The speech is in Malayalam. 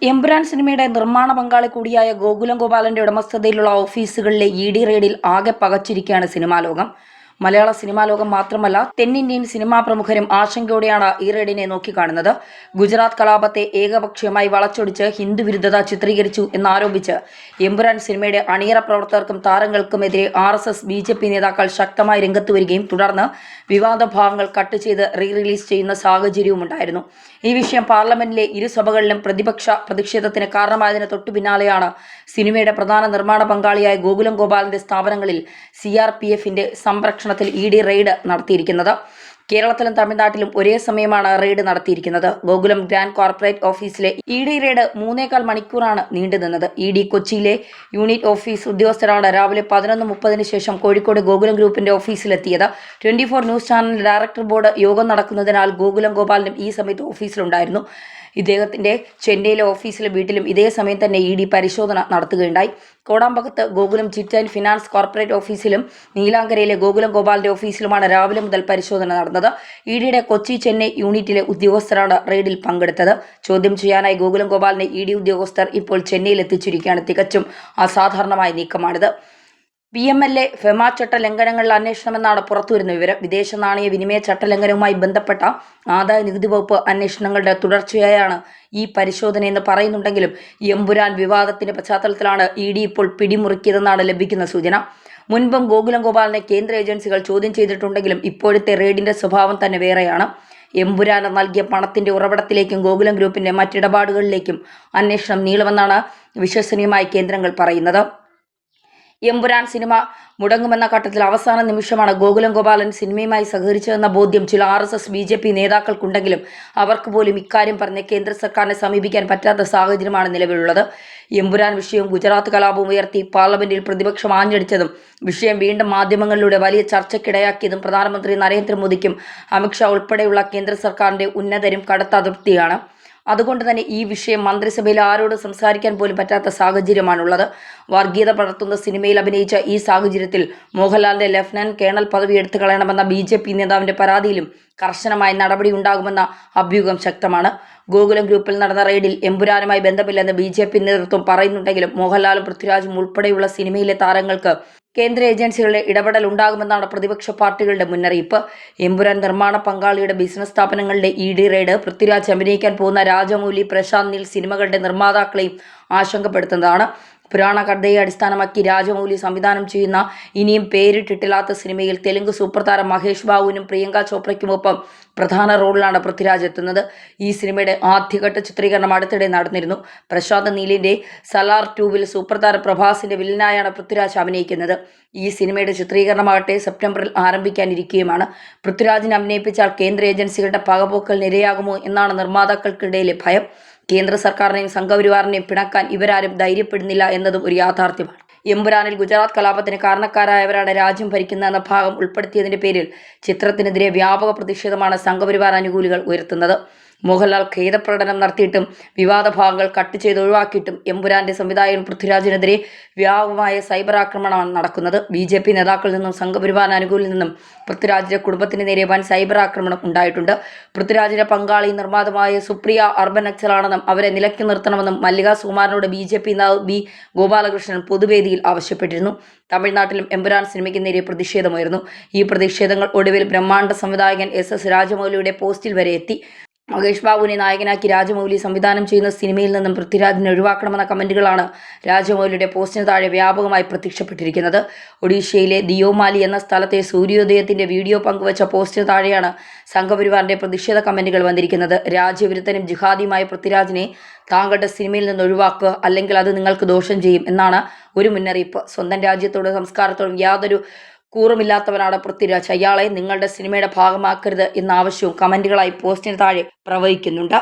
എമ്പുരാൻ സിനിമയുടെ നിർമ്മാണ പങ്കാളി കൂടിയായ ഗോകുലം ഗോപാലന്റെ ഉടമസ്ഥതയിലുള്ള ഓഫീസുകളിലെ ഇ.ഡി. റെയ്ഡിൽ ആകെ പകച്ചിരിക്കുകയാണ് സിനിമാ ലോകം. മലയാള സിനിമാ ലോകം മാത്രമല്ല തെന്നിന്ത്യൻ സിനിമാ പ്രമുഖരും ആശങ്കയോടെയാണ് ഈ റെയ്ഡിനെ നോക്കിക്കാണുന്നത്. ഗുജറാത്ത് കലാപത്തെ ഏകപക്ഷീയമായി വളച്ചൊടിച്ച് ഹിന്ദു വിരുദ്ധത ചിത്രീകരിച്ചു എന്നാരോപിച്ച് എമ്പുരാൻ സിനിമയുടെ അണിയറ പ്രവർത്തകർക്കും താരങ്ങൾക്കുമെതിരെ RSS BJP നേതാക്കൾ ശക്തമായി രംഗത്ത് വരികയും തുടർന്ന് വിവാദ ഭാഗങ്ങൾ കട്ട് ചെയ്ത് റിലീസ് ചെയ്യുന്ന സാഹചര്യവുമുണ്ടായിരുന്നു. ഈ വിഷയം പാർലമെന്റിലെ ഇരുസഭകളിലും പ്രതിഷേധത്തിന് കാരണമായതിന് തൊട്ടു പിന്നാലെയാണ് സിനിമയുടെ പ്രധാന നിർമ്മാണ പങ്കാളിയായ ഗോകുലം ഗോപാലന്റെ സ്ഥാപനങ്ങളിൽ CRPFന്റെ സംരക്ഷണത്തിൽ ED റെയ്ഡ് നടത്തിയിരിക്കുന്നത്. കേരളത്തിലും തമിഴ്നാട്ടിലും ഒരേ സമയമാണ് റെയ്ഡ് നടത്തിയിരിക്കുന്നത്. ഗോകുലം ഗ്രാൻഡ് കോർപ്പറേറ്റ് ഓഫീസിലെ ED റെയ്ഡ് 3.25 മണിക്കൂറാണ് നീണ്ടുനിന്നത്. ED കൊച്ചിയിലെ യൂണിറ്റ് ഓഫീസ് ഉദ്യോഗസ്ഥരാണ് രാവിലെ 11:30 ശേഷം കോഴിക്കോട് ഗോകുലം ഗ്രൂപ്പിന്റെ ഓഫീസിലെത്തിയത്. 24 ന്യൂസ് ചാനൽ ഡയറക്ടർ ബോർഡ് യോഗം നടക്കുന്നതിനാൽ ഗോകുലം ഗോപാലനും ഈ സമയത്ത് ഓഫീസിലുണ്ടായിരുന്നു. ഇദ്ദേഹത്തിന്റെ ചെന്നൈയിലെ ഓഫീസിലും വീട്ടിലും ഇതേ സമയം തന്നെ ED പരിശോധന നടത്തുകയുണ്ടായി. കോടാമ്പകത്ത് Gokulam chit and finance corporate ഓഫീസിലും നീലാങ്കരയിലെ ഗോകുലം ഗോപാലിന്റെ ഓഫീസിലുമാണ് രാവിലെ മുതൽ പരിശോധന നടന്നത്. EDയുടെ കൊച്ചി ചെന്നൈ യൂണിറ്റിലെ ഉദ്യോഗസ്ഥരാണ് റെയ്ഡിൽ പങ്കെടുത്തത്. ചോദ്യം ചെയ്യാനായി ഗോകുലം ഗോപാലിനെ ED ഉദ്യോഗസ്ഥർ ഇപ്പോൾ ചെന്നൈയിൽ എത്തിച്ചിരിക്കുകയാണ്. തികച്ചും അസാധാരണമായ നീക്കമാണിത്. PMLA ഫെമ ചട്ട ലംഘനങ്ങളിൽ അന്വേഷണമെന്നാണ് പുറത്തുവരുന്ന വിവരം. വിദേശ നാണയ വിനിമയ ചട്ടലംഘനവുമായി ബന്ധപ്പെട്ട ആദായ നികുതി വകുപ്പ് അന്വേഷണങ്ങളുടെ തുടർച്ചയായാണ് ഈ പരിശോധനയെന്ന് പറയുന്നുണ്ടെങ്കിലും എമ്പുരാൻ വിവാദത്തിന്റെ പശ്ചാത്തലത്തിലാണ് ED ഇപ്പോൾ പിടിമുറുക്കിയതെന്നാണ് ലഭിക്കുന്ന സൂചന. മുൻപും ഗോകുലം ഗോപാലിനെ കേന്ദ്ര ഏജൻസികൾ ചോദ്യം ചെയ്തിട്ടുണ്ടെങ്കിലും ഇപ്പോഴത്തെ റെയ്ഡിന്റെ സ്വഭാവം തന്നെ വേറെയാണ്. എമ്പുരാന് നൽകിയ പണത്തിന്റെ ഉറവിടത്തിലേക്കും ഗോകുലം ഗ്രൂപ്പിന്റെ മറ്റിടപാടുകളിലേക്കും അന്വേഷണം നീളുമെന്നാണ് വിശ്വസനീയമായ കേന്ദ്രങ്ങൾ പറയുന്നത്. എമ്പുരാൻ സിനിമ മുടങ്ങുമെന്ന ഘട്ടത്തിൽ അവസാന നിമിഷമാണ് ഗോകുലം ഗോപാലൻ സിനിമയുമായി സഹകരിച്ചതെന്ന ബോധ്യം ചില RSS BJP നേതാക്കൾക്കുണ്ടെങ്കിലും അവർക്ക് പോലും ഇക്കാര്യം പറഞ്ഞ് കേന്ദ്ര സർക്കാരിനെ സമീപിക്കാൻ പറ്റാത്ത സാഹചര്യമാണ് നിലവിലുള്ളത്. എമ്പുരാൻ വിഷയവും ഗുജറാത്ത് കലാപവും ഉയർത്തി പാർലമെന്റിൽ പ്രതിപക്ഷം ആഞ്ഞടിച്ചതും വിഷയം വീണ്ടും മാധ്യമങ്ങളിലൂടെ വലിയ ചർച്ചയ്ക്കിടയാക്കിയതും പ്രധാനമന്ത്രി നരേന്ദ്രമോദിക്കും അമിത്ഷാ ഉൾപ്പെടെയുള്ള കേന്ദ്ര സർക്കാരിന്റെ ഉന്നതരും കടുത്ത അതൃപ്തിയാണ്. അതുകൊണ്ട് തന്നെ ഈ വിഷയം മന്ത്രിസഭയിൽ ആരോടും സംസാരിക്കാൻ പോലും പറ്റാത്ത സാഹചര്യമാണുള്ളത്. വർഗീയത പടർത്തുന്ന സിനിമയിൽ അഭിനയിച്ച ഈ സാഹചര്യത്തിൽ മോഹൻലാലിന്റെ ലഫ്റ്റനന്റ് കേണൽ പദവി എടുത്തു കളയണമെന്ന BJP നേതാവിന്റെ പരാതിയിലും കർശനമായ നടപടി ഉണ്ടാകുമെന്ന അഭ്യൂഹം ശക്തമാണ്. ഗോകുലം ഗ്രൂപ്പിൽ നടന്ന റെയ്ഡിൽ എമ്പുരാനുമായി ബന്ധമില്ലെന്ന് BJP നേതൃത്വം പറയുന്നുണ്ടെങ്കിലും മോഹൻലാലും പൃഥ്വിരാജും ഉൾപ്പെടെയുള്ള സിനിമയിലെ താരങ്ങൾക്ക് കേന്ദ്ര ഏജൻസികളുടെ ഇടപെടൽ ഉണ്ടാകുമെന്നാണ് പ്രതിപക്ഷ പാർട്ടികളുടെ മുന്നറിയിപ്പ്. എമ്പുരാൻ നിർമ്മാണ പങ്കാളിയുടെ ബിസിനസ് സ്ഥാപനങ്ങളുടെ ED റെയ്ഡ് പൃഥ്വിരാജ് അഭിനയിക്കാൻ പോകുന്ന രാജമൗലി, പ്രശാന്ത് നീൽ സിനിമകളുടെ നിർമ്മാതാക്കളെയും ആശങ്കപ്പെടുത്തുന്നതാണ്. പുരാണ കഥയെ അടിസ്ഥാനമാക്കി രാജമൗലി സംവിധാനം ചെയ്യുന്ന ഇനിയും പേരിട്ടിട്ടില്ലാത്ത സിനിമയിൽ തെലുങ്ക് സൂപ്പർ താരം മഹേഷ് ബാബുവിനും പ്രിയങ്ക ചോപ്രയ്ക്കുമൊപ്പം പ്രധാന റോളിലാണ് പൃഥ്വിരാജ് എത്തുന്നത്. ഈ സിനിമയുടെ ആദ്യഘട്ട ചിത്രീകരണം അടുത്തിടെ നടന്നിരുന്നു. പ്രശാന്ത് നീലിന്റെ സലാർ 2-വിൽ സൂപ്പർ താരം പ്രഭാസിന്റെ വില്ലനായാണ് പൃഥ്വിരാജ് അഭിനയിക്കുന്നത്. ഈ സിനിമയുടെ ചിത്രീകരണമാകട്ടെ സെപ്റ്റംബറിൽ ആരംഭിക്കാനിരിക്കുകയുമാണ്. പൃഥ്വിരാജിനെ അഭിനയിപ്പിച്ചാൽ കേന്ദ്ര ഏജൻസികളുടെ പകപോക്കൽ നിരയാകുമോ എന്നാണ് നിർമ്മാതാക്കൾക്കിടയിലെ ഭയം. കേന്ദ്ര സർക്കാരിനെയും സംഘപരിവാറിനെയും പിണക്കാൻ ഇവരാരും ധൈര്യപ്പെടുന്നില്ല എന്നതും ഒരു യാഥാർത്ഥ്യമാണ്. എമ്പുരാനിൽ ഗുജറാത്ത് കലാപത്തിന് കാരണക്കാരായവരാണ് രാജ്യം ഭരിക്കുന്നതെന്ന ഭാഗം ഉൾപ്പെടുത്തിയതിന്റെ പേരിൽ ചിത്രത്തിനെതിരെ വ്യാപക പ്രതിഷേധമാണ് സംഘപരിവാർ അനുകൂലികൾ ഉയർത്തുന്നത്. മോഹൻലാൽ ഖേദപ്രകടനം നടത്തിയിട്ടും വിവാദ ഭാഗങ്ങൾ കട്ട് ചെയ്ത് ഒഴിവാക്കിയിട്ടും എമ്പുരാന്റെ സംവിധായകൻ പൃഥ്വിരാജിനെതിരെ വ്യാപകമായ സൈബർ ആക്രമണമാണ് നടക്കുന്നത്. BJP നേതാക്കളിൽ നിന്നും സംഘപരിവാർ അനുകൂലിൽ നിന്നും പൃഥ്വിരാജിന്റെ കുടുംബത്തിന് നേരെ വൻ സൈബർ ആക്രമണം ഉണ്ടായിട്ടുണ്ട്. പൃഥ്വിരാജിന്റെ പങ്കാളി നിർമ്മാതാവായ സുപ്രിയ അർബൻ നക്സലാണെന്നും അവരെ നിലയ്ക്ക് നിർത്തണമെന്നും മല്ലിക സുകുമാരനോട് BJP നേതാവ് B. ഗോപാലകൃഷ്ണൻ പൊതുവേദിയിൽ ആവശ്യപ്പെട്ടിരുന്നു. തമിഴ്നാട്ടിലും എമ്പുരാൻ സിനിമയ്ക്ക് നേരെ പ്രതിഷേധമായിരുന്നു. ഈ പ്രതിഷേധങ്ങൾ ഒടുവിൽ ബ്രഹ്മാണ്ഡ സംവിധായകൻ SS രാജമൗലിയുടെ പോസ്റ്റിൽ വരെ എത്തി. മഹേഷ് ബാബുവിനെ നായകനാക്കി രാജമൗലി സംവിധാനം ചെയ്യുന്ന സിനിമയിൽ നിന്നും പൃഥ്വിരാജിനെ ഒഴിവാക്കണമെന്ന കമന്റുകളാണ് രാജമൗലിയുടെ പോസ്റ്റിന് താഴെ വ്യാപകമായി പ്രത്യക്ഷപ്പെട്ടിരിക്കുന്നത്. ഒഡീഷയിലെ ദിയോമാലി എന്ന സ്ഥലത്തെ സൂര്യോദയത്തിന്റെ വീഡിയോ പങ്കുവച്ച പോസ്റ്റിന് താഴെയാണ് സംഘപരിവാറിന്റെ പ്രതിഷേധ കമന്റുകൾ വന്നിരിക്കുന്നത്. രാജ്യവിരുദ്ധനും ജിഹാദിയുമായ പൃഥ്വിരാജിനെ താങ്കളുടെ സിനിമയിൽ നിന്ന് ഒഴിവാക്കുക, അല്ലെങ്കിൽ അത് നിങ്ങൾക്ക് ദോഷം ചെയ്യും എന്നാണ് ഒരു മുന്നറിയിപ്പ്. സ്വന്തം രാജ്യത്തോടും സംസ്കാരത്തോടും യാതൊരു കൂറുമില്ലാത്തവനാണ് പൃഥ്വിരാജ്. അയാളെ നിങ്ങളുടെ സിനിമയുടെ ഭാഗമാക്കരുത് എന്ന ആവശ്യവും കമന്റുകളായി പോസ്റ്റിന് താഴെ പ്രവഹിക്കുന്നുണ്ട്.